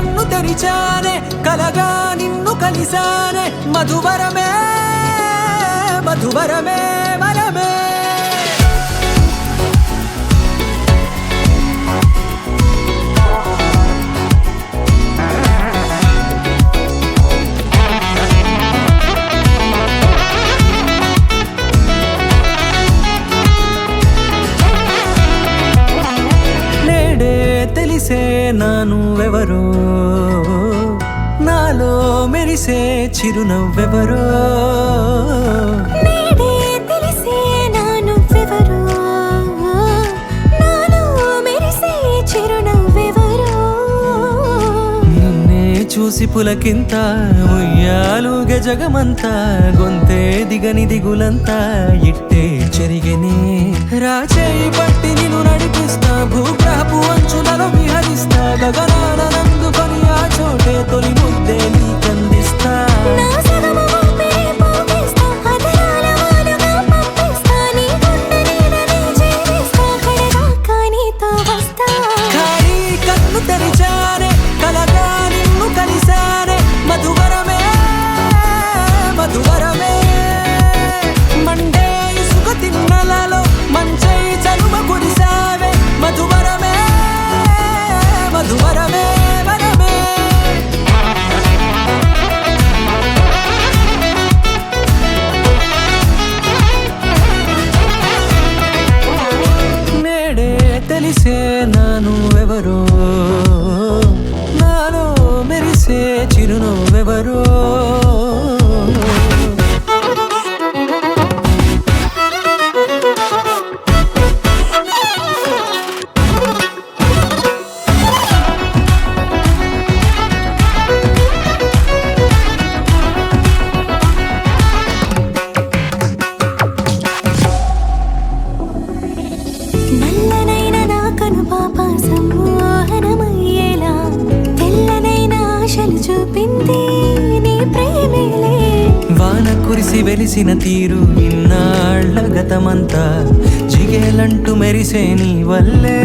కన్ను తెరిచానే కలగా నిన్ను కలిసానే మధువరమే మధువరమే వరమే తెలిసే నానువెవరో నాలో మెరిసే చిరునవ్వెవరో నేడే తెలిసే నానువెవరో నాలో మెరిసే చిరునవ్వెవరో నిన్నే చూసి పులకింత ఉయ్యాలుగే జగమంతా గొంతే దిగని దిగులంతా ఇట్టే చెరిగనే రాచేయి పట్టి నిన్ను నడిపిస్తా భూగ్రహపు అంచులలో విహరిస్తా గగనాన నందుకొని ఆ చోటే తొలి ముద్దే నీకందిస్తా నా సగము ఊపిరి పోగిస్తా అదరాల వానగా పంపిస్తా నీ గుండె నీడనే జీవిస్తా కడదాకా నీతో వస్తా ఖాళీ కన్ను తెరిచానే కలగా నిన్ను కలిసానే మధువరమే మధువరమే మండే ఇసుక తిన్నలలో మంచై చలువ కురిసావే మధువరమే మధువరమే వరమే నేడే తెలిసే నానువెవరో నాలో మెరిసే చిరునవ్వెవరో నల్లనైన నా కనుపాప సమ్మోహనమయ్యేలా తెల్లనైన ఆశలు చూపింది నీ ప్రేమేలే వాన కురిసి వెలిసిన తీరు ఇన్నాళ్ల గతమంతా జిగేలంటూ మెరిసే నీ వల్లే